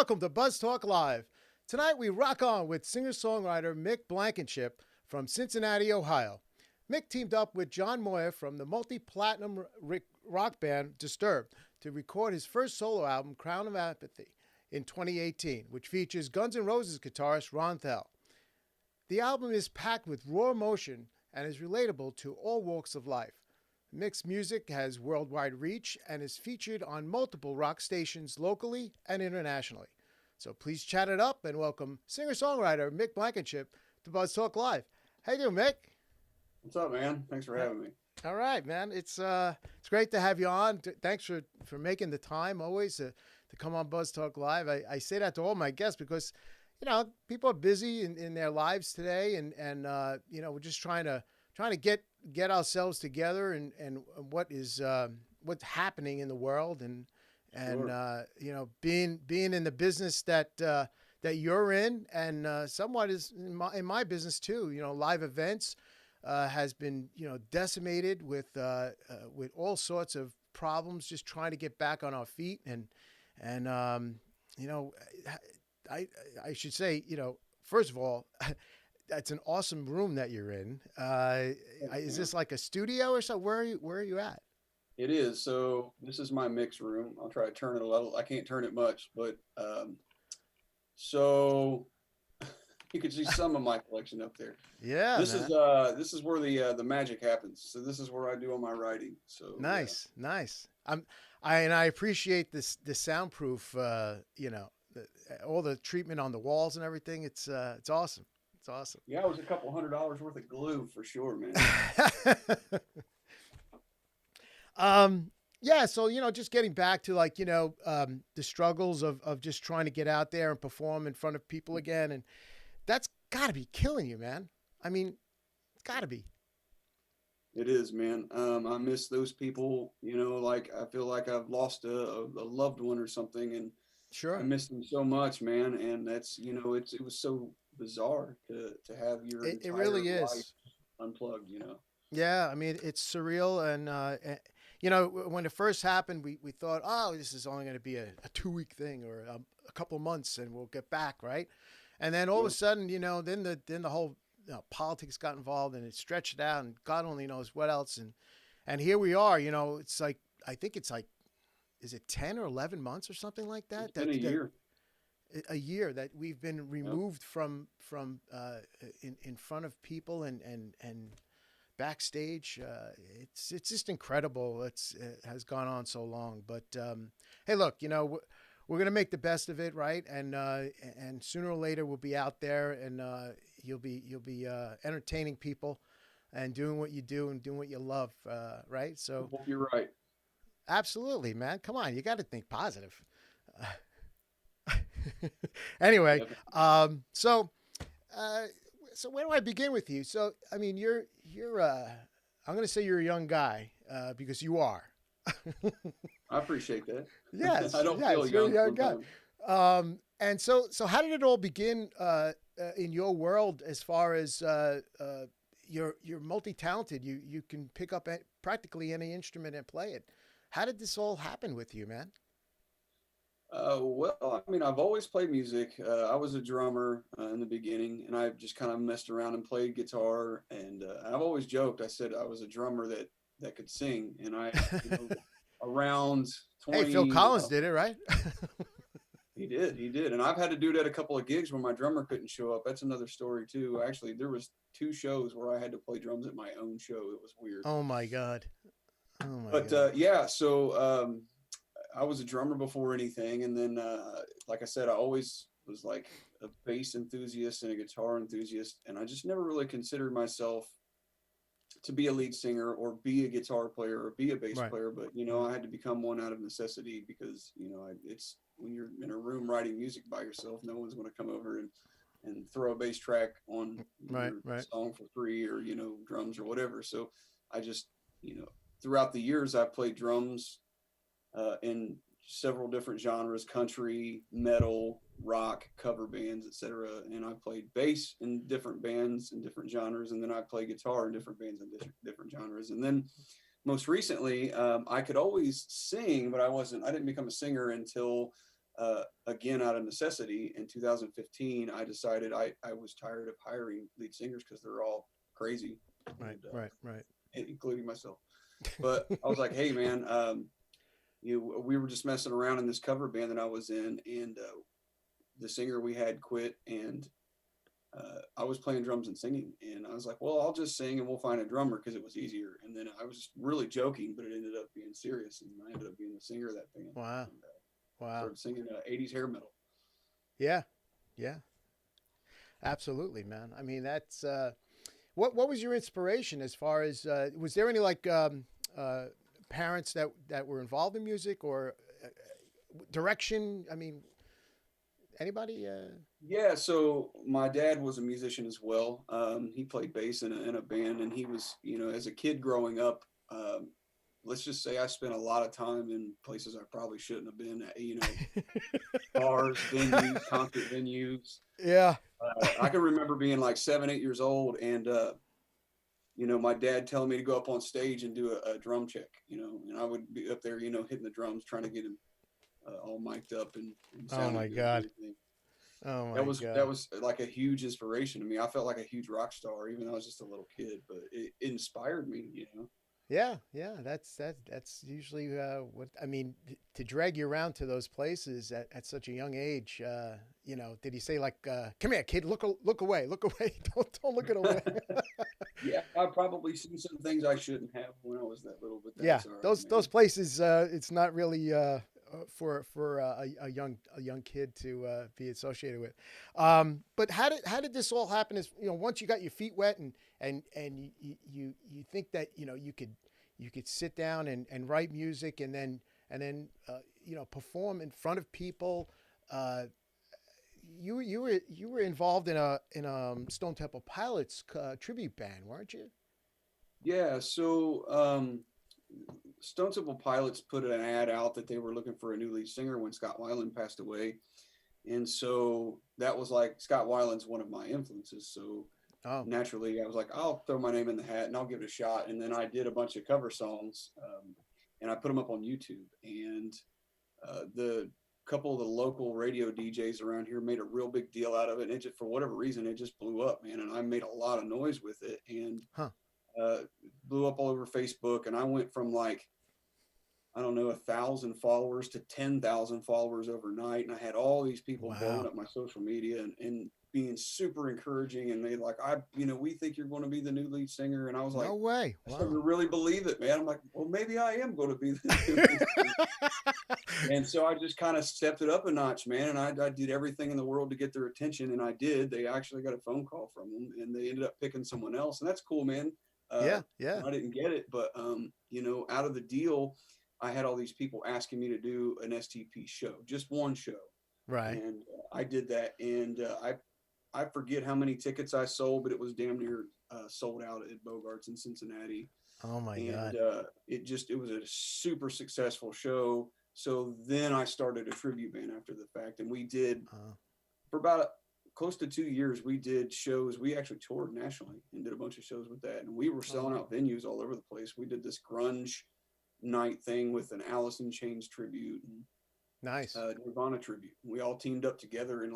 welcome to Buzz Talk Live. Tonight we rock on with singer-songwriter Mick Blankenship from Cincinnati, Ohio. Mick teamed up with John Moyer from the multi-platinum rock band Disturbed to record his first solo album, Crown of Apathy, in 2018, which features Guns N' Roses guitarist Ron Thel. The album is packed with raw emotion and is relatable to all walks of life. Mick's music has worldwide reach and is featured on multiple rock stations locally and internationally. So please chat it up and welcome singer-songwriter Mick Blankenship to Buzz Talk Live. How you doing, Mick? What's up, man? Thanks for having me. All right, man. It's great to have you on. Thanks for making the time always to come on Buzz Talk Live. I say that to all my guests because, you know, people are busy in their lives today, and you know, we're just trying to get ourselves together and what's happening in the world and Sure. you know, being in the business that you're in and somewhat is in my business too. You know, live events has been, you know, decimated with all sorts of problems, just trying to get back on our feet and you know, I should say, you know, first of all, that's an awesome room that you're in. Is this like a studio or something? Where are you at? It is. So this is my mix room. I'll try to turn it a little. I can't turn it much, but so you can see some of my collection up there. Yeah, This man. this is where the magic happens. So this is where I do all my writing. So Nice, nice. I appreciate the soundproof. You know, all the treatment on the walls and everything. It's awesome. It's awesome. yeah, it was a couple $100 worth of glue for sure, man. Yeah. So, you know, just getting back to like, you know, the struggles of just trying to get out there and perform in front of people again. And that's gotta be killing you, man. I mean, it's gotta be. It is, man. I miss those people. You know, like I feel like I've lost a loved one or something, and I Sure. miss them so much, man. And that's, you know, it was so bizarre to have your It entire really life is. unplugged, you know. Yeah. I mean, it's surreal. And, you know, when it first happened, we thought, oh, this is only going to be a 2 week thing or a couple of months and we'll get back. Right. And then all of a Sure. sudden, you know, then the whole, you know, politics got involved and it stretched it out and God only knows what else. And here we are, you know, it's like, I think it's like, is it 10 or 11 months or something like It's that? been a That year. a year that we've been Yep. removed from in front of people and backstage. It's just incredible. It has gone on so long, but hey, look, you know, we're gonna make the best of it, right? And sooner or later we'll be out there, and you'll be entertaining people and doing what you do and doing what you love, right? I So hope you're right. absolutely, man. Come on, you got to think positive. Anyway, Definitely. so uh, so where do I begin with you? So I mean, you're I'm going to say you're a young guy because you are. I appreciate that. I Yes, don't feel yes, you're a young young guy. sometimes. And so how did it all begin in your world as far as you're multi-talented. You can pick up practically any instrument and play it. How did this all happen with you, man? Well, I mean, I've always played music. I was a drummer in the beginning, and I've just kind of messed around and played guitar. And I've always joked. I said I was a drummer that could sing. And you know, around Hey, Phil 20, Collins did it, right? he did. And I've had to do that a couple of gigs where my drummer couldn't show up. That's another story too. Actually, there was 2 shows where I had to play drums at my own show. It was weird. Oh my God. Oh my But God. yeah, so I was a drummer before anything, and then like I said, I always was like a bass enthusiast and a guitar enthusiast, and I just never really considered myself to be a lead singer or be a guitar player or be a bass Right. player. But you know, I had to become one out of necessity because you know it's when you're in a room writing music by yourself, no one's going to come over and throw a bass track on Right. your Right. song for free or you know drums or whatever. So I just you know throughout the years I played drums in several different genres: country, metal, rock, cover bands, etc. And I played bass in different bands in different genres, and then I played guitar in different bands in different genres. And then most recently, I could always sing, but I didn't become a singer until again, out of necessity, in 2015, I decided I was tired of hiring lead singers because they're all crazy, Right, and, right. including myself. But I was like, hey, man, we were just messing around in this cover band that I was in, and the singer we had quit, and I was playing drums and singing, and I was like, well, I'll just sing and we'll find a drummer because it was easier. And then I was really joking, but it ended up being serious, and I ended up being the singer of that band. Wow. And, Wow. started singing 80s hair metal. Yeah. Yeah. Absolutely, man. I mean, that's what was your inspiration as far as was there any like parents that were involved in music or direction? I mean, anybody? Yeah, so my dad was a musician as well. He played bass in a band, and he was, as a kid growing up, let's just say I spent a lot of time in places I probably shouldn't have been at, bars, venues, concert venues. Yeah. I can remember being like 7, 8 years old, and my dad telling me to go up on stage and do a drum check, and I would be up there, hitting the drums, trying to get him all mic'd up and Oh my sounding good. God. Oh my God. That was like a huge inspiration to me. I felt like a huge rock star, even though I was just a little kid, but it inspired me. Yeah, that's usually what I mean to drag you around to those places at such a young age. Did he say like, "Come here, kid, look away, don't look it away." Yeah, I've probably seen some things I shouldn't have when I was that little, but Yeah, all right, those places, it's not really for a young kid to be associated with. But how did this all happen? Is once you got your feet wet and you think that you could sit down and write music and then perform in front of people. You were involved in a Stone Temple Pilots tribute band, weren't you? Yeah, so Stone Temple Pilots put an ad out that they were looking for a new lead singer when Scott Weiland passed away. And so that was like, Scott Weiland's one of my influences. So naturally I was like, I'll throw my name in the hat and I'll give it a shot. And then I did a bunch of cover songs and I put them up on YouTube. And the couple of the local radio DJs around here made a real big deal out of it. And it just, for whatever reason, it just blew up, man. And I made a lot of noise with it. And blew up all over Facebook, and I went from like, I don't know, 1,000 followers to 10,000 followers overnight. And I had all these people blowing up my social media and being super encouraging. And they like, we think you're going to be the new lead singer. And I was like, no way. I started to really believe it, man. I'm like, well, maybe I am going to be the new lead singer. And so I just kind of stepped it up a notch, man. And I did everything in the world to get their attention. And I did. They actually got a phone call from them, and they ended up picking someone else. And that's cool, man. Yeah. I didn't get it, but out of the deal, I had all these people asking me to do an STP show, just one show, right? And I did that, and I forget how many tickets I sold, but it was damn near sold out at Bogart's in Cincinnati. Oh my God! It was a super successful show. So then I started a tribute band after the fact, and we did for about close to 2 years, we did shows. We actually toured nationally and did a bunch of shows with that. And we were selling out venues all over the place. We did this grunge night thing with an Alice in Chains tribute and nice Nirvana tribute. We all teamed up together, and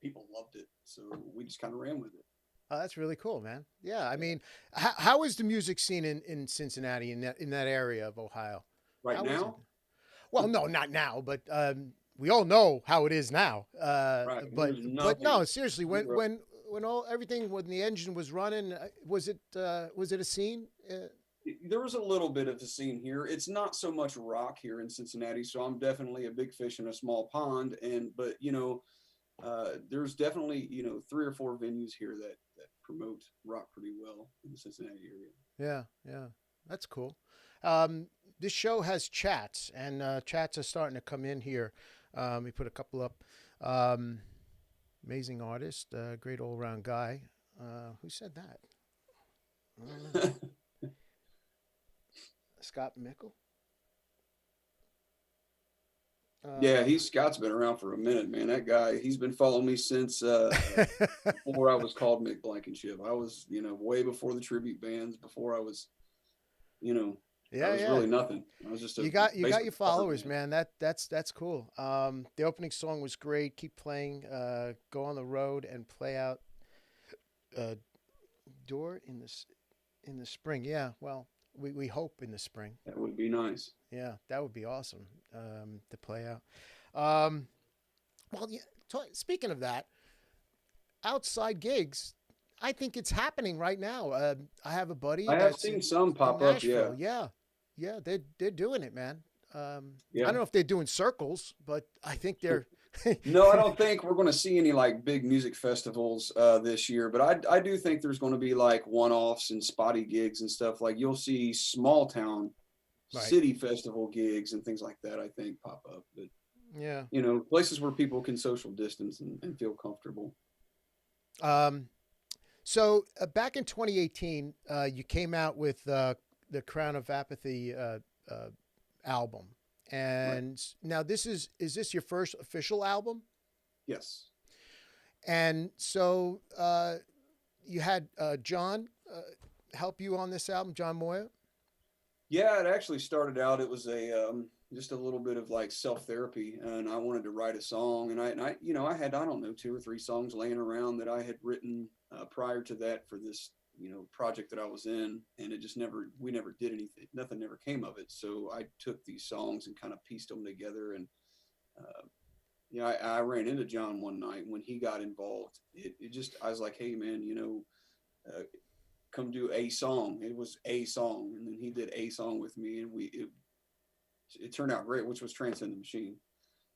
people loved it. So we just kind of ran with it. Oh, that's really cool, man. Yeah. I mean, how is the music scene in Cincinnati, in that area of Ohio? Right now? Well, no, not now, but we all know how it is now. Right. But no, seriously, when the engine was running, was it a scene? There was a little bit of a scene here. It's not so much rock here in Cincinnati, so I'm definitely a big fish in a small pond. But there's definitely 3 or 4 venues here that promote rock pretty well in the Cincinnati area. Yeah, that's cool. This show has chats, and chats are starting to come in here. We put a couple up. Amazing artist, great all-around guy. Who said that? Scott Mickle? Yeah, Scott's been around for a minute, man. That guy, he's been following me since before I was called Mick Blankenship. I was, way before the tribute bands, before I was, Yeah, I was yeah. really nothing. I was just you got your followers, man. That's cool. The opening song was great. Keep playing. Go on the road and play out. Door in the spring. Yeah. Well, we hope in the spring. That would be nice. Yeah, that would be awesome to play out. Well, yeah, speaking of that, outside gigs, I think it's happening right now. I have a buddy. I have seen some pop up. Yeah, they're doing it, man. Yeah. I don't know if they're doing circles, but I think they're. No, I don't think we're going to see any like big music festivals this year, but I do think there's going to be like one-offs and spotty gigs and stuff. Like you'll see small town city festival gigs and things like that, I think, pop up. But yeah, you know, places where people can social distance and feel comfortable. So back in 2018, you came out with the Crown of Apathy album. And now is this your first official album? Yes. And so you had John help you on this album, John Moya? Yeah, it actually started out, it was just a little bit of like self-therapy, and I wanted to write a song, and I you know, I had, I don't know, 2 or 3 songs laying around that I had written prior to that for this, you know, project that I was in, and it just we never did anything. Nothing ever came of it. So I took these songs and kind of pieced them together. And, you know, I ran into John one night when he got involved. I was like, hey man, you know, come do a song. It was a song. And then he did a song with me, and it turned out great, which was Transcend the Machine.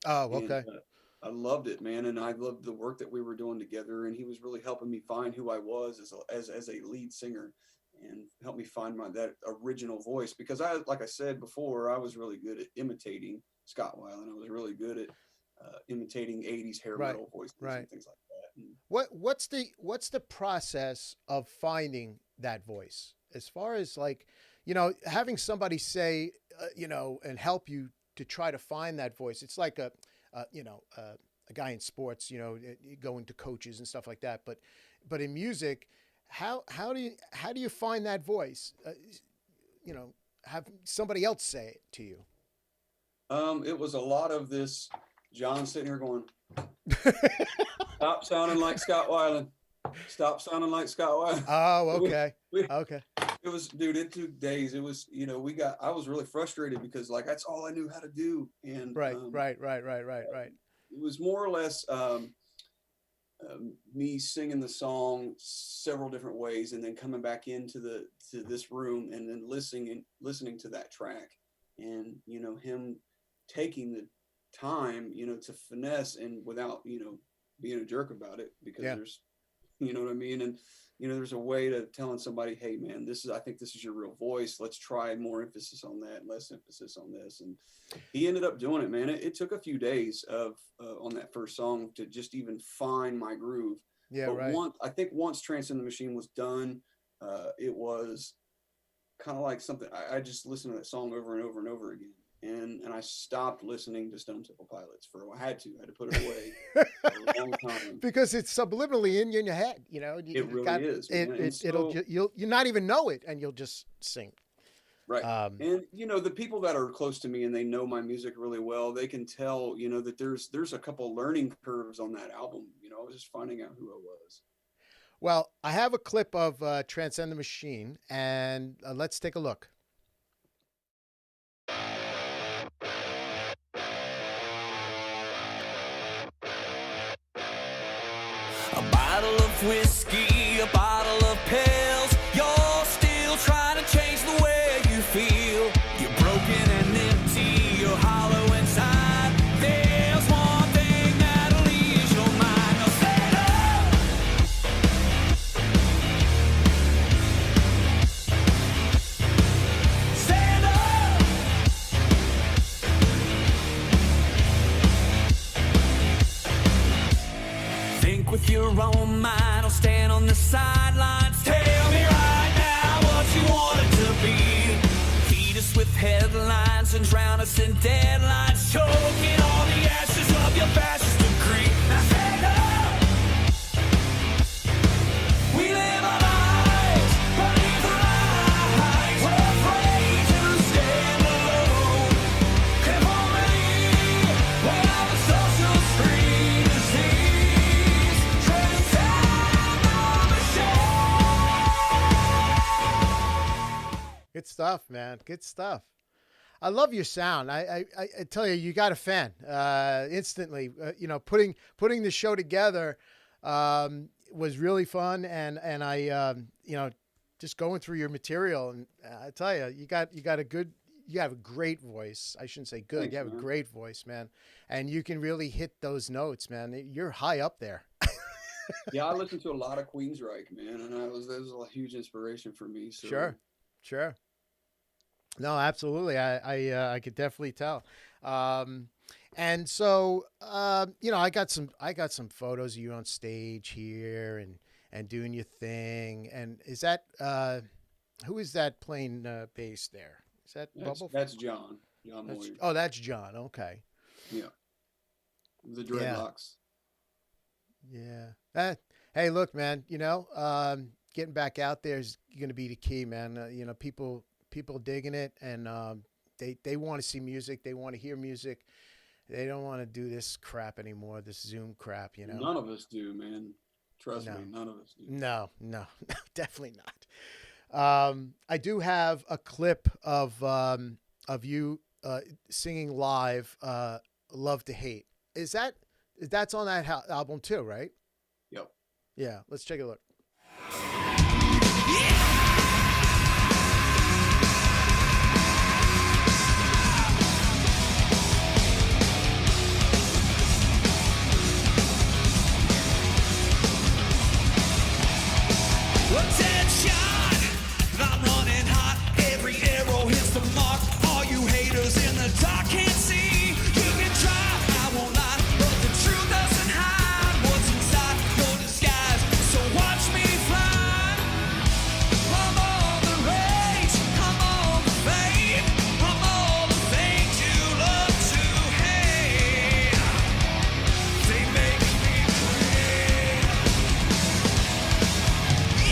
Oh, okay. And, I loved it, man, and I loved the work that we were doing together. And he was really helping me find who I was as a lead singer, and helped me find that original voice. Because like I said before, I was really good at imitating Scott Weiland. I was really good at imitating 80s hair metal voices and things like that. And what's the process of finding that voice? As far as like, you know, having somebody say, you know, and help you to try to find that voice. It's like a guy in sports, you know, going to coaches and stuff like that. But in music, how do you find that voice? You know, have somebody else say it to you. It was a lot of this. John sitting here going, "Stop sounding like Scott Weiland. Stop sounding like Scott Weiland." Oh, okay. Okay. It was, dude, it took days. It was, you know, I was really frustrated because like, that's all I knew how to do. And right. It was more or less me singing the song several different ways, and then coming back into this room and then listening to that track, and, you know, him taking the time, you know, to finesse and without, you know, being a jerk about it, because there's, you know what I mean? And, you know, there's a way to telling somebody, hey man, I think this is your real voice. Let's try more emphasis on that, less emphasis on this. And he ended up doing it, man. It took a few days on that first song to just even find my groove. Yeah. But I think once Transcend the Machine was done, it was kind of like something, I just listened to that song over and over and over again. And I stopped listening to Stone Temple Pilots I had to put it away for a long time, because it's subliminally in your head, you know. It really is. You'll not even know it, and you'll just sing. Right. And you know, the people that are close to me and they know my music really well, they can tell, you know, that there's a couple learning curves on that album. You know, I was just finding out who I was. Well, I have a clip of Transcend the Machine, and let's take a look. A bottle of whiskey, a bottle of pills. You're still trying to change the way you feel. You're broken and empty, you're hollow inside. There's one thing that'll ease your mind. Now stand up. Stand up. Think with your own mind, or stand on the sidelines. Tell me right now what you want it to be. Feed us with headlines and drown us in deadlines. Choking all the ashes of your fascist decree. Now stand up. We live our lives beneath the lights. We're afraid to stand. stuff, man. Good stuff. I love your sound. I tell you, you got a fan instantly. Putting the show together was really fun, and I just going through your material, and I tell you, you have a great voice. I shouldn't say good. Thanks, you have man. a great voice, man, and you can really hit those notes, man. You're high up there. Yeah, I listened to a lot of Queensryche, man, and that was a huge inspiration for me. So. Sure. No, absolutely. I could definitely tell. And so, I got some photos of you on stage here and doing your thing. And is that, who is that playing bass there? Is that Bubble? That's John Moyer. Oh, that's John. Okay. Yeah. The dreadlocks. Yeah. Hey, look, man, getting back out there is going to be the key, man. People digging it, and they want to see music. They want to hear music. They don't want to do this crap anymore, this Zoom crap, None of us do, man. Trust me, none of us do. No, definitely not. I do have a clip of you singing live Love to Hate. That's on that album too, right? Yep. Yeah, let's take a look. Attention, I'm running hot. Every arrow hits the mark. All you haters in the dark can't see. You can try, I won't lie, but the truth doesn't hide what's inside, no disguise. So watch me fly. I'm all the rage, I'm all the fame, I'm all the things you love to hate. They make me pray.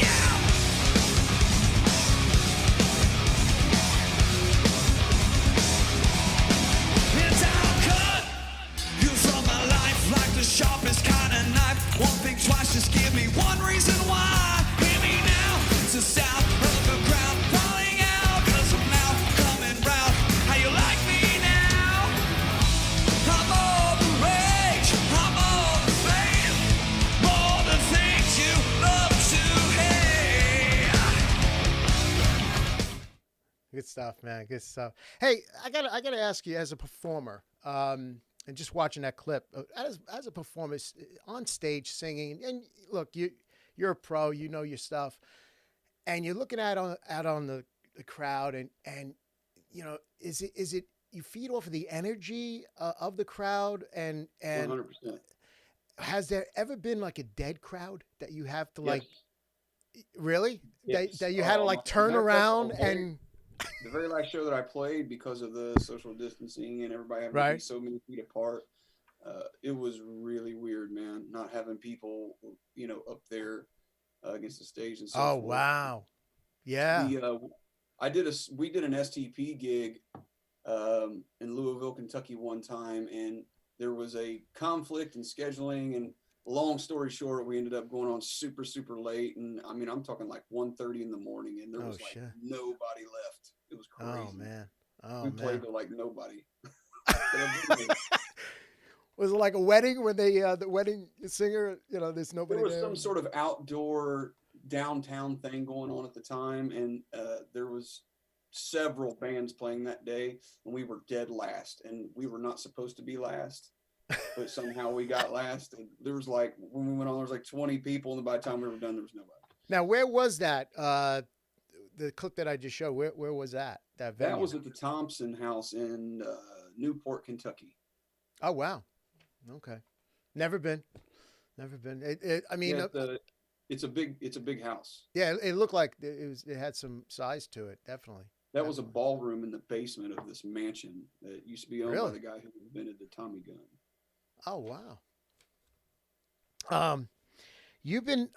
Yeah. And I'll cut you from my life like the sharpest kind of knife. One thing twice, just give me one reason why. Hear me now, it's the sound of the ground falling out. 'Cause I'm now coming round. How you like me now? I'm all the rage, I'm all the fame, all the things you love to hate. Good stuff, man. Good stuff. Hey, I gotta ask you, as a performer, and just watching that clip, as a performer on stage singing, and look, you're a pro, you know your stuff, and you're looking out on the crowd, and is it you feed off of the energy of the crowd, and 100%. has there ever been like a dead crowd that you have to Yes. really Yes. that you had to Oh, turn my- around okay. and The very last show that I played, because of the social distancing and everybody having to Right. be so many feet apart, it was really weird, man. Not having people, up there against the stage and so oh forth. wow, yeah, We did an STP gig in Louisville, Kentucky one time, and there was a conflict in scheduling, and long story short, we ended up going on super, super late. And I mean, I'm talking like 1:30 in the morning, and there Oh, was like shit. nobody left. It was crazy. oh man, We played to like nobody. Was it like a wedding when the wedding singer, there's nobody There was there? some sort of outdoor downtown thing going on at the time, and there was several bands playing that day, and we were dead last, and we were not supposed to be last, but somehow we got last. And there was like, when we went on, there was like 20 people, and by the time we were done, there was nobody. Now, where was that? The clip that I just showed, where was that? That venue? That was at the Thompson House in Newport, Kentucky. Oh wow, okay, never been. I mean, Yeah, it's a big house. yeah, it looked like it had some size to it, definitely. That was a ballroom in the basement of this mansion that used to be owned by Really? the guy who invented the Tommy gun. Oh wow. You've been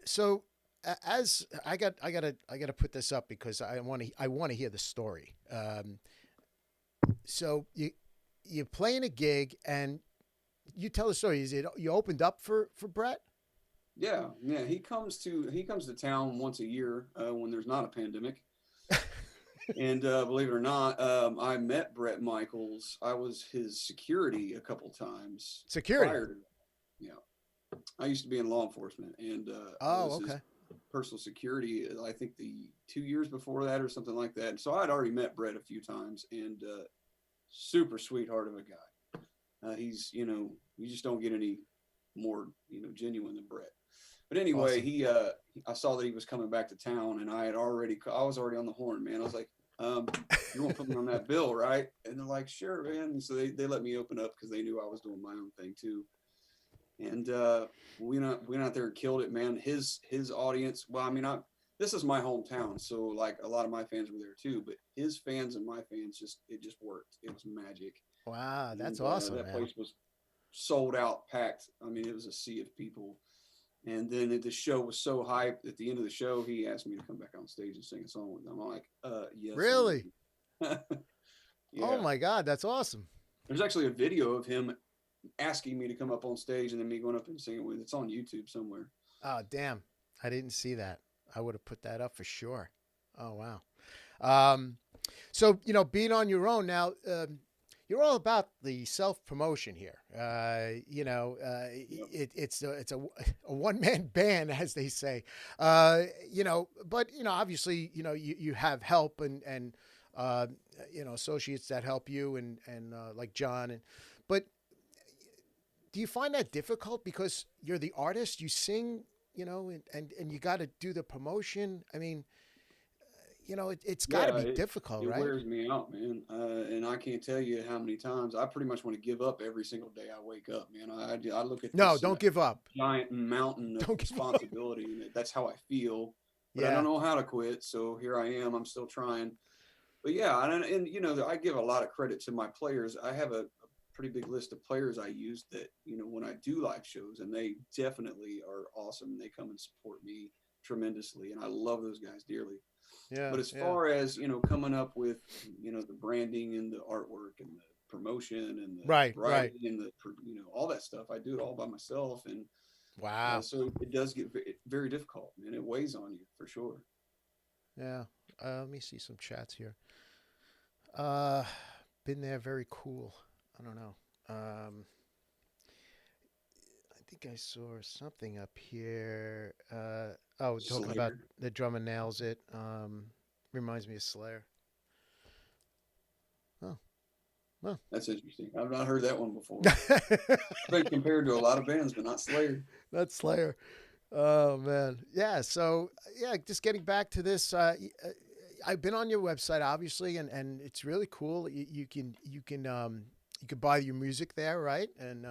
so as I gotta put this up because I want to hear the story. So you're playing a gig and you tell the story. Is it you opened up for Brett? Yeah. He comes to town once a year when there's not a pandemic. And believe it or not, I met Bret Michaels. I was his security a couple times. Security? Prior to, yeah. I used to be in law enforcement, and I was his personal security, I think the 2 years before that or something like that. So I'd already met Bret a few times, and super sweetheart of a guy. He's, you just don't get any more, genuine than Bret. But anyway, awesome. I saw that he was coming back to town, and I was already on the horn, man. I was like, you won't put me on that bill, right? And they're like, sure, man. And so they let me open up because they knew I was doing my own thing too. And we went out there and killed it, man. His audience, well, I mean, this is my hometown, so like a lot of my fans were there too, but his fans and my fans, it just worked. It was magic. Wow, that's awesome. That place was sold out, packed. I mean, it was a sea of people. And then the show was so hyped. At the end of the show, he asked me to come back on stage and sing a song with him. I'm like, yes. Really? Yeah. Oh my God, that's awesome. There's actually a video of him asking me to come up on stage and then me going up and singing with. It's on YouTube somewhere. Oh, damn. I didn't see that. I would have put that up for sure. Oh, wow. So, being on your own now, you're all about the self-promotion here. It's a one-man band, as they say. But obviously, you have help and associates that help you and like John. But do you find that difficult because you're the artist, you sing, and you got to do the promotion? I mean, it's got to be difficult, right? It wears me out, man. And I can't tell you how many times I pretty much want to give up every single day I wake up, man. I look at this, don't give up. Giant mountain of responsibility, and that's how I feel. But I don't know how to quit, so here I am. I'm still trying. But yeah, and I give a lot of credit to my players. I have a pretty big list of players I use that, when I do live shows, and they definitely are awesome. They come and support me tremendously, and I love those guys dearly. Yeah. But as far as, coming up with, the branding and the artwork and the promotion and the writing and the, all that stuff, I do it all by myself. And wow. So it does get very difficult, and it weighs on you for sure. Yeah. Let me see some chats here. Been there. Very cool. I don't know. I think I saw something up here. Talking Slayer. about the drummer nails it. Reminds me of Slayer. Oh, well, that's interesting. I've not heard that one before. I've been compared to a lot of bands, but not Slayer. Not Slayer. Oh man, yeah. So yeah, just getting back to this. I've been on your website, obviously, and it's really cool. You can buy your music there, right? And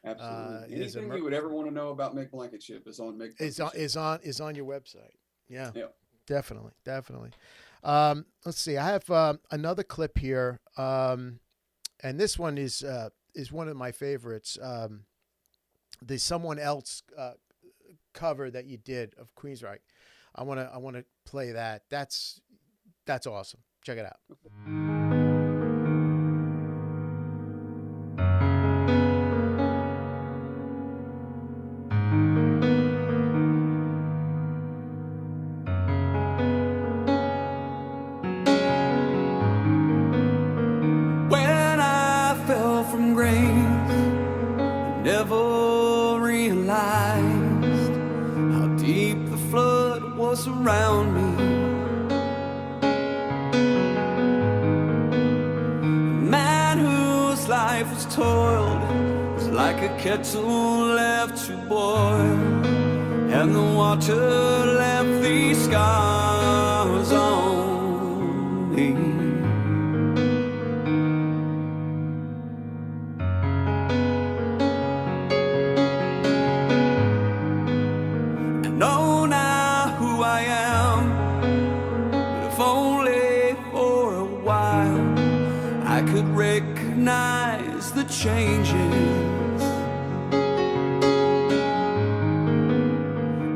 absolutely. Anything you would ever want to know about Mick Blankenship is on Mick Blankenship. Is on your website. Yeah. Definitely. Let's see. I have another clip here, and this one is one of my favorites. The Someone Else cover that you did of Queensryche. I want to play that. That's awesome. Check it out. Around me, a man whose life was toiled was like a kettle left to boil, and the water left these scars on me. Recognize the changes.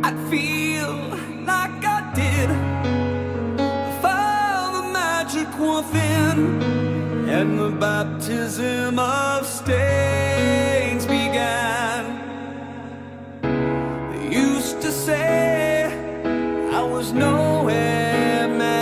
I'd feel like I did. I found the magic within, and the baptism of stains began. They used to say I was nowhere man.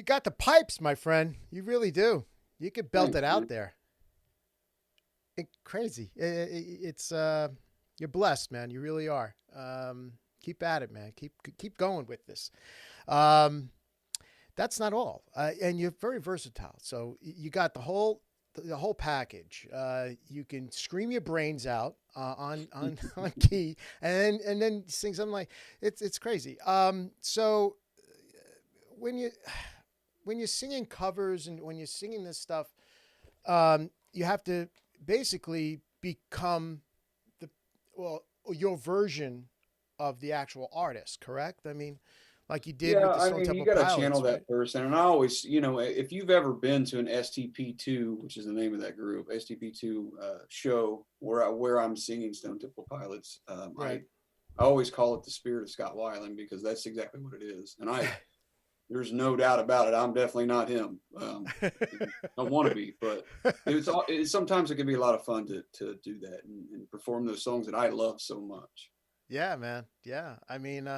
You got the pipes, my friend. You really do. You could belt it out there. Crazy. It's you're blessed, man. You really are. Keep at it, man. Keep going with this. That's not all. And you're very versatile. So you got the whole package. You can scream your brains out on key, and then sing something like it's crazy. So when you're singing covers and when you're singing this stuff, you have to basically become your version of the actual artist, correct? I mean, like you did with the Stone Temple you got to Pilots, channel right? that person. And I always, if you've ever been to an STP2, which is the name of that group, STP2 show where I'm singing Stone Temple Pilots, Right. I always call it the spirit of Scott Weiland because that's exactly what it is. And there's no doubt about it. I'm definitely not him. I don't want to be, but sometimes it can be a lot of fun to do that and perform those songs that I love so much. Yeah, man. Yeah. I mean,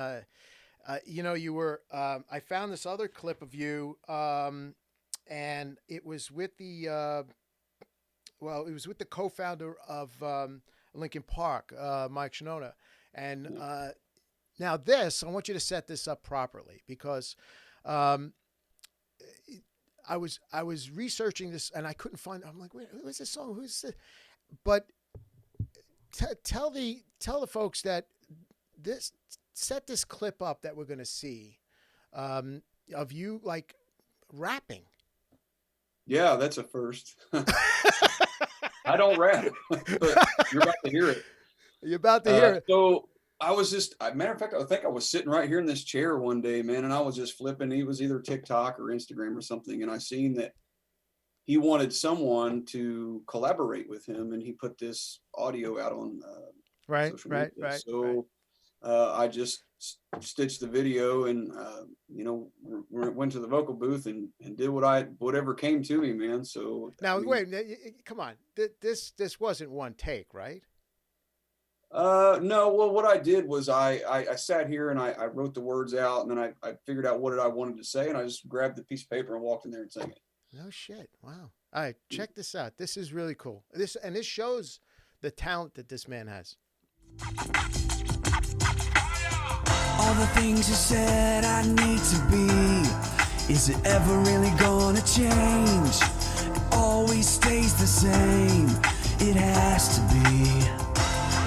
you were, I found this other clip of you, and it was with the co-founder of Linkin Park, Mike Shinoda. And now I want you to set this up properly because I was researching this and I couldn't find. I'm like, wait, who is this song? Who's this? But tell the folks that set this clip up that we're going to see of you like rapping. Yeah, that's a first. I don't rap, but you're about to hear it. You're about to hear it. So I was matter of fact, I think I was sitting right here in this chair one day, man, and I was just flipping. It was either TikTok or Instagram or something, and I seen that he wanted someone to collaborate with him, and he put this audio out on social media. Right. So I just stitched the video and went to the vocal booth and did whatever came to me, man. So now wait, come on, this wasn't one take, right? No, well, what I did was I sat here and I wrote the words out, and then I figured out what I wanted to say, and I just grabbed the piece of paper and walked in there and sang it. No shit. Wow. All right, check this out. This is really cool. This shows the talent that this man has. All the things you said I need to be, is it ever really gonna change? It always stays the same, it has to be.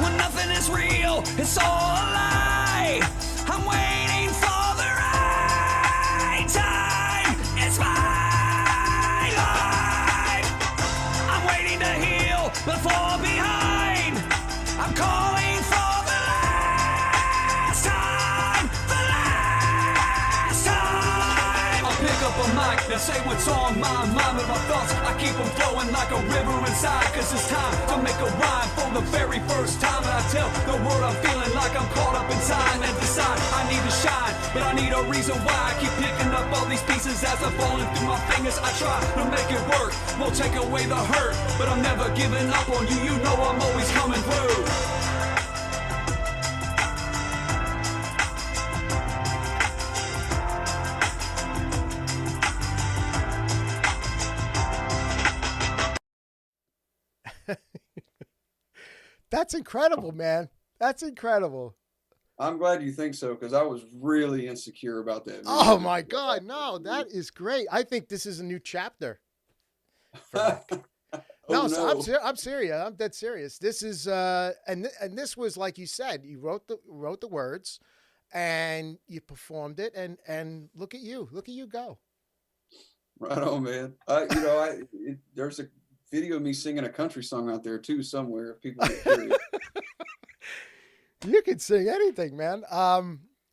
When nothing is real, it's all a lie. I'm waiting for the right time. It's my life. I'm waiting to heal before behind. I'm calling for the last time. The last time. I'll pick up a mic and say what's on my mind with my thoughts. I keep them flowing like a river inside, cause it's time to make a rhyme for the very first time. And I tell the world I'm feeling like I'm caught up in time and decide I need to shine, but I need a reason why. I keep picking up all these pieces as I'm falling through my fingers. I try to make it work, won't take away the hurt, but I'm never giving up on you. You know I'm always coming through. That's incredible, man. That's incredible. I'm glad you think so, because I was really insecure about that video. Oh my God, no, that is great. I think this is a new chapter. No, no. I'm serious. I'm dead serious. This is and this was like you said. You wrote the words, and you performed it, and look at you go. Right on, man. There's a video of me singing a country song out there too somewhere. If people get curious. You can sing anything, man.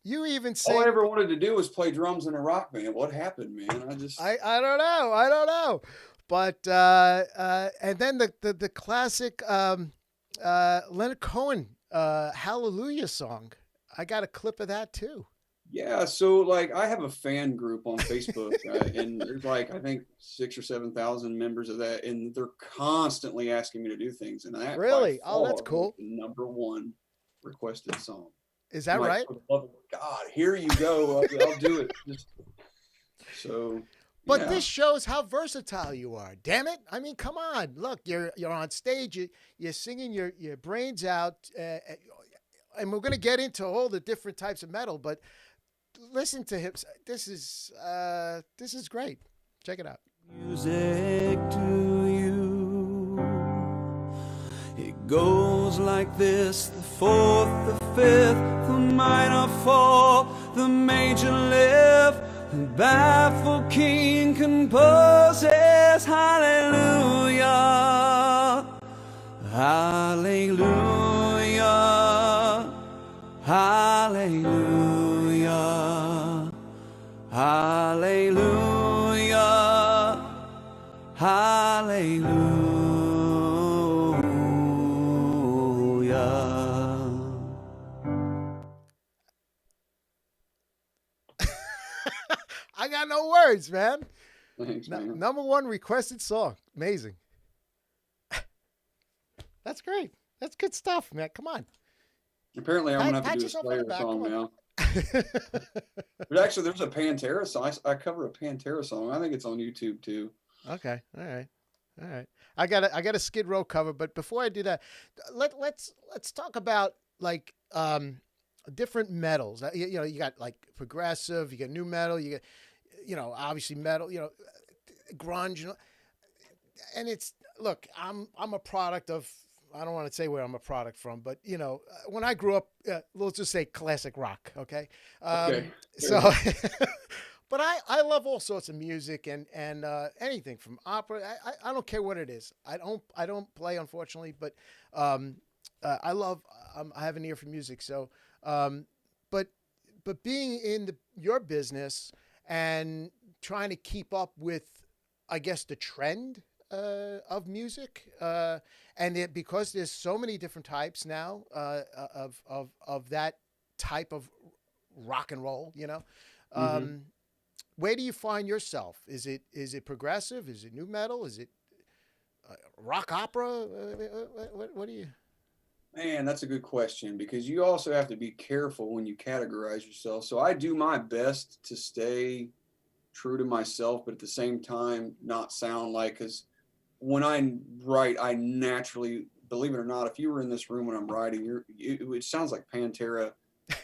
You even sing. All I ever wanted to do was play drums in a rock band. What happened, man? I don't know. But and then the classic Leonard Cohen Hallelujah song. I got a clip of that too. Yeah, so like I have a fan group on Facebook, and there's like I think 6,000 or 7,000 members of that, and they're constantly asking me to do things. And that really, oh, that's cool. The #1 requested song. Is that right? For the love of God, here you go. I'll do it. So, But yeah. this shows how versatile you are. Damn it! I mean, come on. Look, you're on stage. You're singing your brains out, and we're gonna get into all the different types of metal. But listen to him. This is great. Check it out. Music to you. It goes like this: the fourth, the fifth, the minor fall, the major lift. The baffled king composes hallelujah, hallelujah, hallelujah, hallelujah, hallelujah. I got no words, man. Thanks, man. Number one requested song. Amazing. That's great. That's good stuff, man. Come on. Apparently, I'm gonna have Pat to do a yourself on the Slayer back, song come on. now. But actually, there's a Pantera song. I cover a Pantera song. I think it's on YouTube too. Okay. All right. I got a Skid Row cover, but before I do that, let's talk about like different metals. You know, you got like progressive, you got new metal, you got obviously metal, grunge, and it's look. I'm a product of. I don't want to say where I'm a product from, but when I grew up, let's just say classic rock. Okay. Okay. So, but I love all sorts of music and anything from opera. I don't care what it is. I don't play, unfortunately, but I love. I have an ear for music. So, but being in your business and trying to keep up with, I guess, the trend of music, and because there's so many different types now of that type of rock and roll, where do you find yourself? Is it progressive? Is it new metal? Is it rock opera? What do you? Man, that's a good question, because you also have to be careful when you categorize yourself. So I do my best to stay true to myself, but at the same time not sound like, because when I write, I naturally, believe it or not, if you were in this room when I'm writing, it sounds like Pantera.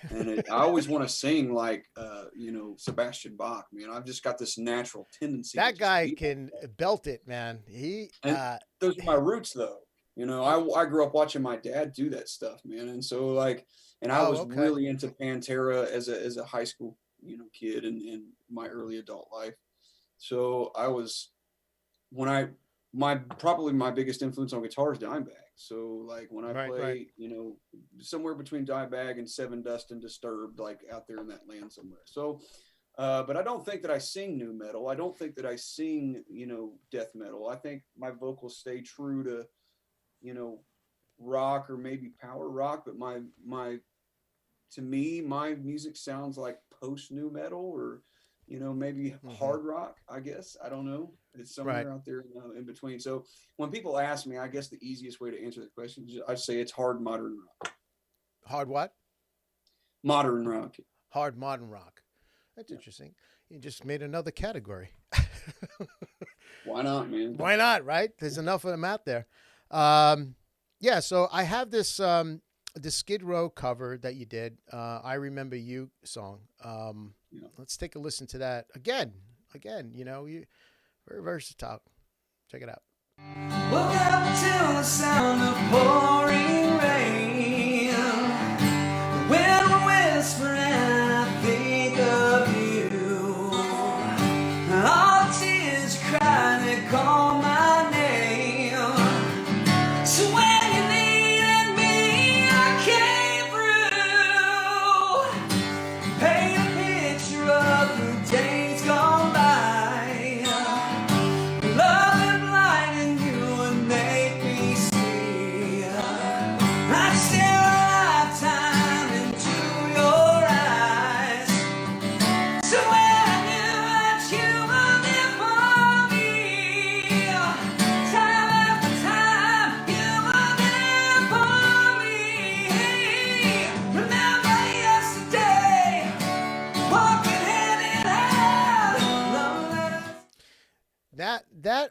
And I always want to sing like, Sebastian Bach, man. I've just got this natural tendency. That guy can belt it, man. Those are my roots, though. I grew up watching my dad do that stuff, man. And so I was really into Pantera as a high school, kid in my early adult life. So I was, probably my biggest influence on guitar is Dimebag. So like when I play, somewhere between Dimebag and Seven Dust and Disturbed, like out there in that land somewhere. So, but I don't think that I sing new metal. I don't think that I sing, death metal. I think my vocals stay true to, rock or maybe power rock. But to me, my music sounds like post new metal or, maybe hard rock, I guess. I don't know. It's somewhere out there in between. So when people ask me, I guess the easiest way to answer the question is I'd say it's hard modern rock. Hard what? Modern rock. Hard modern rock. That's interesting. You just made another category. Why not, man? Why not, right? There's enough of them out there. So I have this the Skid Row cover that you did, I Remember You song. Let's take a listen to that again. You very versatile. Check it out. Woke up to the sound of pouring rain. The wind whispering, I think of you. All tears cry, they call my name. So when you needed me, I came through. Paint a picture of the days gone by. Love and blind, and you would make me see.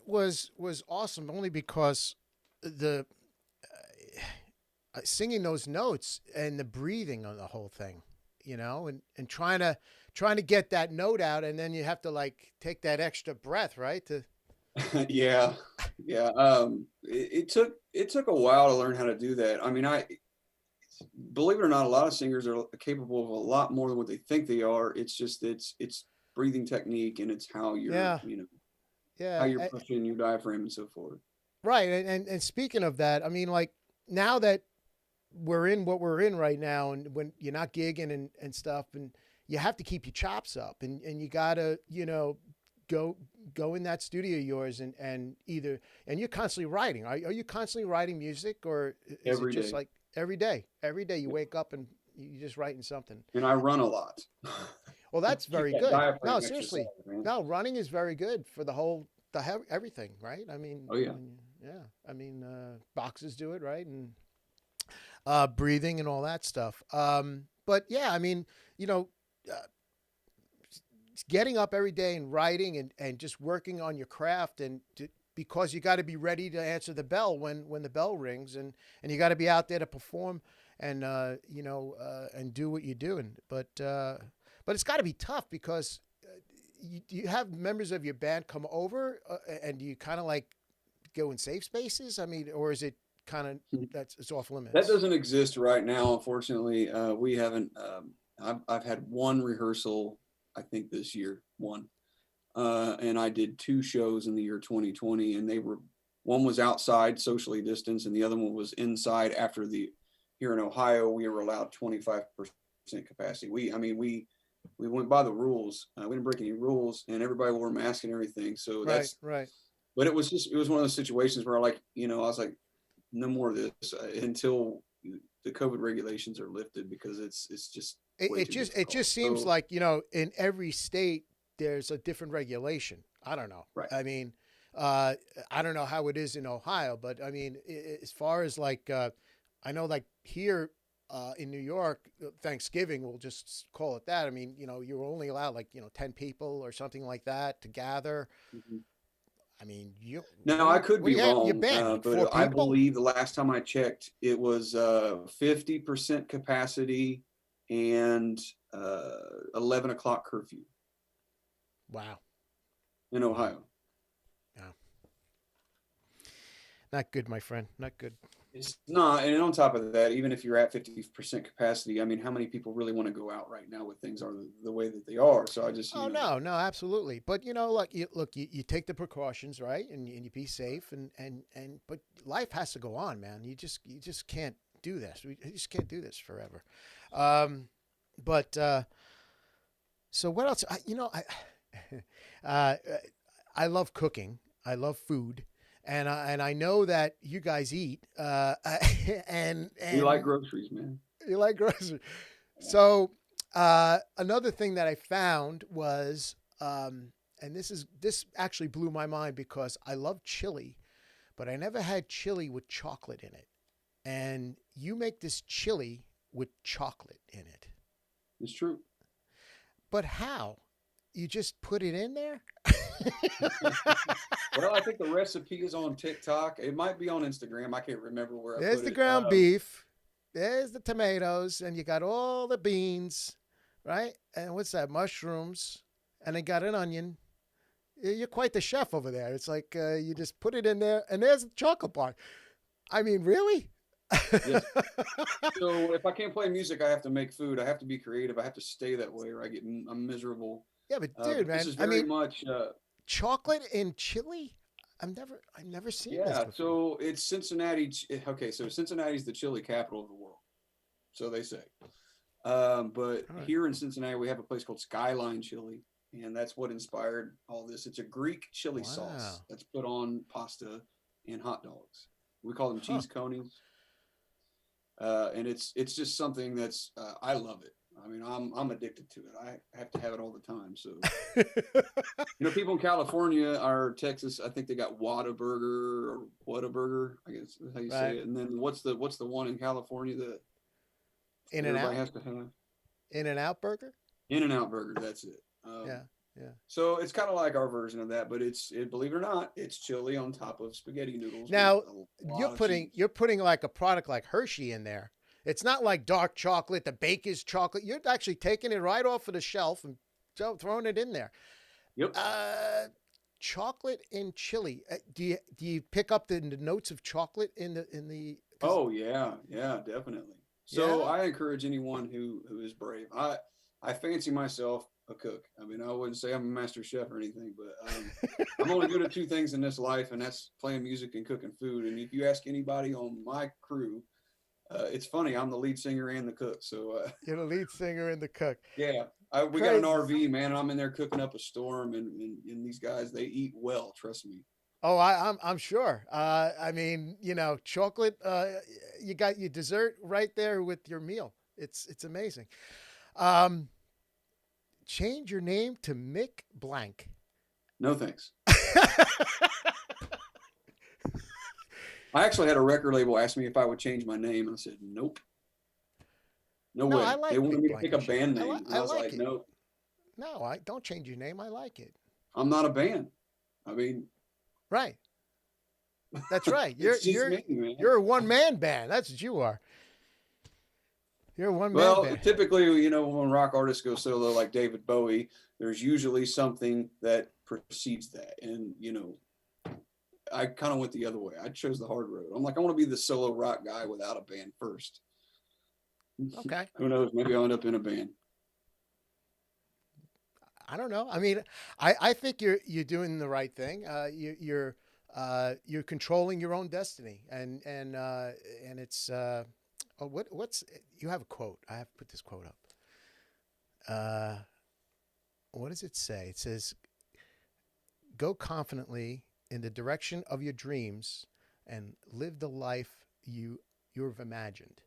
was awesome only because the singing those notes and the breathing on the whole thing, and trying to get that note out, and then you have to like take that extra breath, right? To yeah. It took a while to learn how to do that. I mean, believe it or not, a lot of singers are capable of a lot more than what they think they are. It's just it's breathing technique, and it's how you're how you're pushing your diaphragm and so forth. Right. And speaking of that, I mean, like now that we're in what we're in right now, and when you're not gigging and stuff, and you have to keep your chops up, and you gotta, go in that studio of yours and you're constantly writing. Are you constantly writing music, or is it just like every day you wake up and you're just writing something? And I run a lot. Well, that's very good. No, seriously. No, running is very good for everything, right? I mean, oh yeah. I mean, boxers do it, right? And breathing and all that stuff. But yeah, I mean, getting up every day and writing and just working on your craft, because you got to be ready to answer the bell when the bell rings, and you got to be out there to perform and and do what you're doing. But it's got to be tough because you have members of your band come over, and you kind of like go in safe spaces. I mean, or is it kind of it's off limits? That doesn't exist right now, unfortunately. We haven't. I've had one rehearsal, I think this year, and I did 2 shows in the year 2020, and one was outside, socially distanced, and the other one was inside. Here in Ohio, we were allowed 25% capacity. We went by the rules. We didn't break any rules, and everybody wore masks and everything. So that's right. But it was one of those situations where I was like, no more of this until the COVID regulations are lifted, because it's just. It just seems like, in every state there's a different regulation. I don't know. Right. I mean, I don't know how it is in Ohio, but I mean, as far as like, I know like here in New York, Thanksgiving, we'll just call it that. I mean, you're only allowed like, 10 people or something like that to gather. Mm-hmm. I mean, I could be wrong, your band, but I believe the last time I checked, it was 50% capacity and 11 o'clock curfew. Wow. In Ohio. Yeah. Not good, my friend. Not good. It's not. And on top of that, even if you're at 50% capacity, I mean, how many people really want to go out right now with things are the way that they are? So I just. No, absolutely. But, you take the precautions, right? And you be safe but life has to go on, man. You just can't do this. We just can't do this forever. But so what else? I love cooking. I love food. And I know that you guys eat, and you like groceries, man. You like groceries. So another thing that I found was, and this actually blew my mind because I love chili, but I never had chili with chocolate in it. And you make this chili with chocolate in it. It's true. But how? You just put it in there? Well, I think the recipe is on TikTok. It might be on Instagram. I can't remember where I put it. There's the ground beef. There's the tomatoes. And you got all the beans, right? And what's that? Mushrooms. And then got an onion. You're quite the chef over there. It's like you just put it in there. And there's the chocolate bar. I mean, really? Yes. So if I can't play music, I have to make food. I have to be creative. I have to stay that way, or I'm miserable. Yeah, but dude, man, this is very much chocolate in chili. I've never seen this before. So it's Cincinnati. Okay, so Cincinnati's the chili capital of the world, so they say. But here in Cincinnati, we have a place called Skyline Chili, and that's what inspired all this. It's a Greek chili sauce that's put on pasta and hot dogs. We call them cheese conies. And it's just something that's I love it. I mean, I'm addicted to it. I have to have it all the time. So, people in California or Texas, I think they got Whataburger or Whataburger, I guess is how you say it. And then what's the one in California that In-N-Out has to have? In-N-Out burger. In-N-Out burger. That's it. Yeah. Yeah. So it's kind of like our version of that, but believe it or not, it's chili on top of spaghetti noodles. Now with a lot of cheese. you're putting like a product like Hershey in there. It's not like dark chocolate, the Baker's chocolate. You're actually taking it right off of the shelf and throwing it in there. Yep. Chocolate in chili. Do you pick up the notes of chocolate in the? Oh yeah, definitely. So Yeah? I encourage anyone who is brave. I fancy myself a cook. I mean, I wouldn't say I'm a master chef or anything, but I'm only good at two things in this life, and that's playing music and cooking food. And if you ask anybody on my crew, it's funny, I'm the lead singer and the cook. So You're the lead singer and the cook. Yeah, we got an RV, man. I'm in there cooking up a storm, and these guys, they eat well. Trust me. Oh, I'm sure. I mean, chocolate. You got your dessert right there with your meal. It's amazing. Change your name to Mick Blank. No thanks. I actually had a record label ask me if I would change my name, and I said nope. No way. I like they wanted Mick me to pick a Blankenship. band name. I I was like like, it. nope. No, I don't change your name. I like it. I'm not a band. I mean, Right. That's right. it's just me, man. You're a one-man band. That's what you are. You're a one-man band. Typically, when rock artists go solo, like David Bowie, there's usually something that precedes that. And, I kind of went the other way. I chose the hard road. I'm like, I want to be the solo rock guy without a band first. Okay. Who knows? Maybe I'll end up in a band. I don't know. I mean, I think you're doing the right thing. You're controlling your own destiny, and it's what's you have a quote. I have to put this quote up. What does it say? It says, "Go confidently in the direction of your dreams and live the life you've imagined."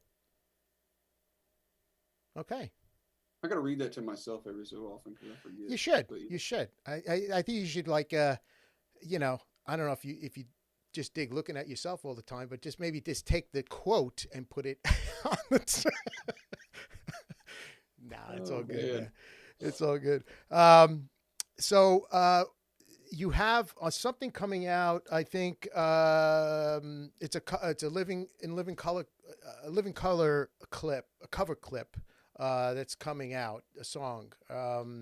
Okay. I got to read that to myself every so often because I forget. You should. But, You should. I think you should, like, I don't know if you just dig looking at yourself all the time, but just maybe just take the quote and put it on the. Nah, it's all good. Man. It's all good. So you have something coming out. I think it's a living color clip, a cover clip. That's coming out, a song. So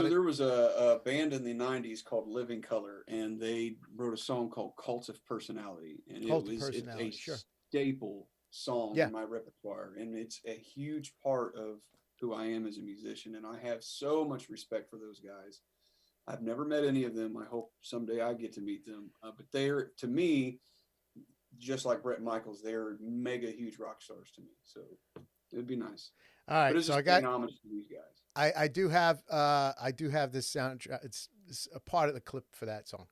there was a band in the 90s called Living Color, and they wrote a song called Cult of Personality. And it's a staple song in my repertoire. And it's a huge part of who I am as a musician. And I have so much respect for those guys. I've never met any of them. I hope someday I get to meet them. But they're, to me, just like Bret Michaels, they're mega huge rock stars to me. So it'd be nice. All right. But it's so just I got homage to these guys. I do have this soundtrack. It's a part of the clip for that song.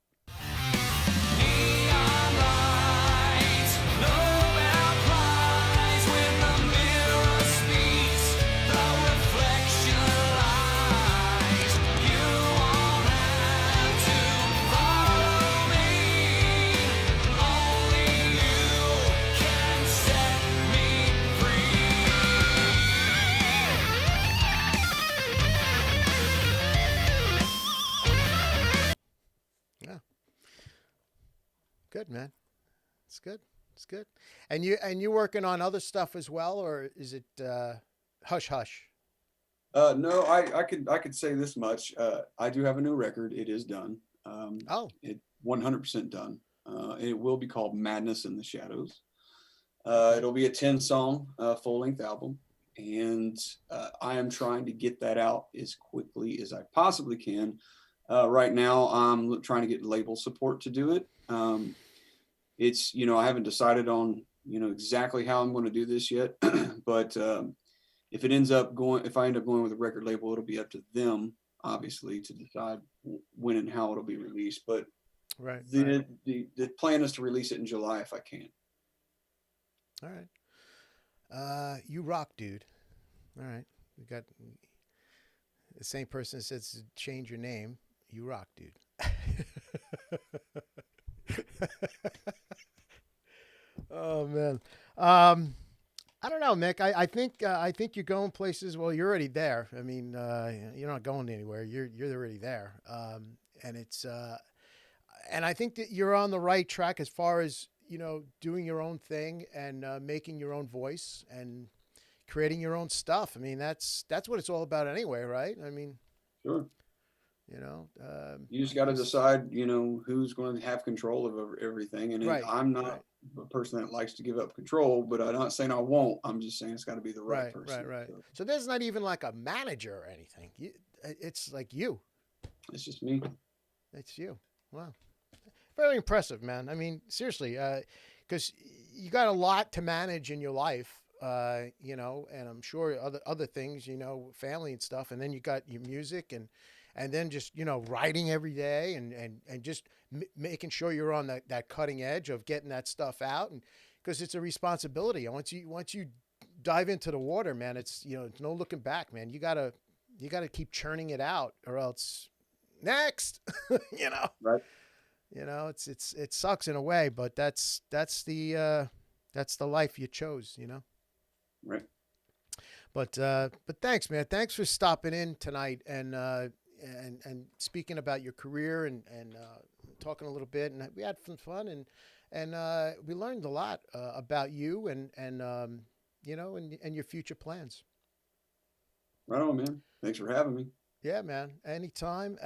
Neon lights, Nobel Prize, when the mirror speaks, the reflection lies. You won't have to follow me. Only you can set me free. Yeah. Good, man. It's good. It's good. And you working on other stuff as well, or is it hush hush? No, I could say this much. I do have a new record. It is done. It's 100% done. And it will be called Madness in the Shadows. It'll be a 10-song full-length album, and I am trying to get that out as quickly as I possibly can. Right now, I'm trying to get label support to do it. It's, I haven't decided on, exactly how I'm going to do this yet, but if I end up going with a record label, it'll be up to them, obviously, to decide when and how it'll be released. But the plan is to release it in July if I can. All right. You rock, dude. All right. We got the same person that says change your name. You rock, dude. Oh man. I don't know. know, Mick. I think you're going places. Well, you're already there. I mean, you're not going anywhere. You're already there. And it's and I think that you're on the right track as far as doing your own thing and making your own voice and creating your own stuff. I mean, that's what it's all about anyway, right? I mean, Sure. You just got to decide, who's going to have control of everything. And right, I'm not a person that likes to give up control, but I'm not saying I won't. I'm just saying it's got to be the right person. Right. So there's not even like a manager or anything. It's like you. It's just me. It's you. Wow. Very impressive, man. I mean, seriously, because you got a lot to manage in your life, and I'm sure other things, family and stuff. And then you got your music and then just, writing every day and just making sure you're on that cutting edge of getting that stuff out. And because it's a responsibility. And once you dive into the water, man, it's no looking back, man. You gotta keep churning it out or else next, Right. It sucks in a way, but that's the life you chose, Right. But thanks, man. Thanks for stopping in tonight and speaking about your career and talking a little bit. And we had some fun and we learned a lot about you and your future plans. Right on, man. Thanks for having me. Yeah, man. Anytime.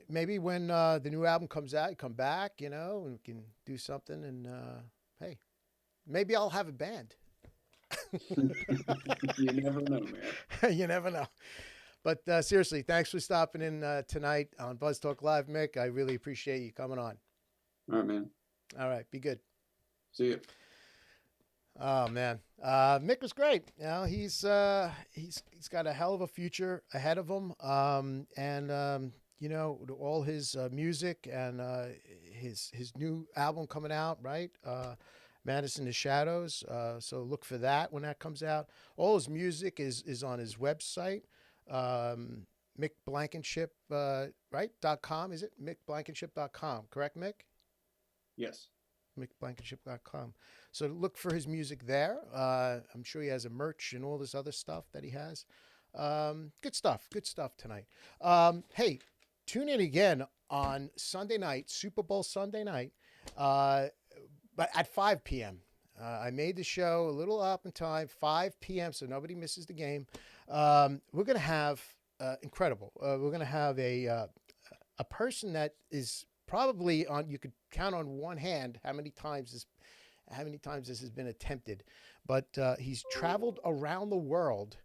Maybe when the new album comes out, you come back, and we can do something. And hey, maybe I'll have a band. You never know, man. You never know. But seriously, thanks for stopping in tonight on Buzz Talk Live, Mick. I really appreciate you coming on. All right, man. All right, be good. See you. Oh man, Mick was great. He's got a hell of a future ahead of him. All his music and his new album coming out, right? Madison the Shadows. So look for that when that comes out. All his music is on his website. Mick Blankenship, right? .com. Is it MickBlankenship.com? Correct, Mick? Yes. MickBlankenship.com. So look for his music there. I'm sure he has a merch and all this other stuff that he has. Good stuff tonight. Hey, tune in again on Sunday night, Super Bowl Sunday night, but at 5 p.m. I made the show a little up in time, 5 p.m., so nobody misses the game. We're going to have incredible. We're going to have a person that is probably on. You could count on one hand how many times this has been attempted, but he's traveled around the world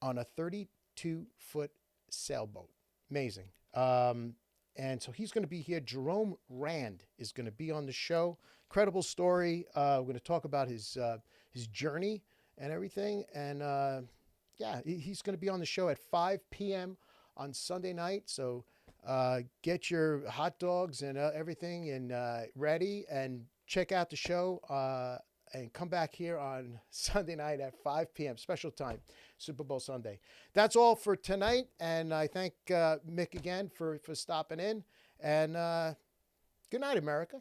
on a 32-foot sailboat. Amazing. And so he's going to be here. Jerome Rand is going to be on the show. Incredible story. We're going to talk about his journey and everything. And he's going to be on the show at 5 p.m. on Sunday night. So get your hot dogs and everything and ready and check out the show and come back here on Sunday night at 5 p.m. Special time, Super Bowl Sunday. That's all for tonight. And I thank Mick again for stopping in. And good night, America.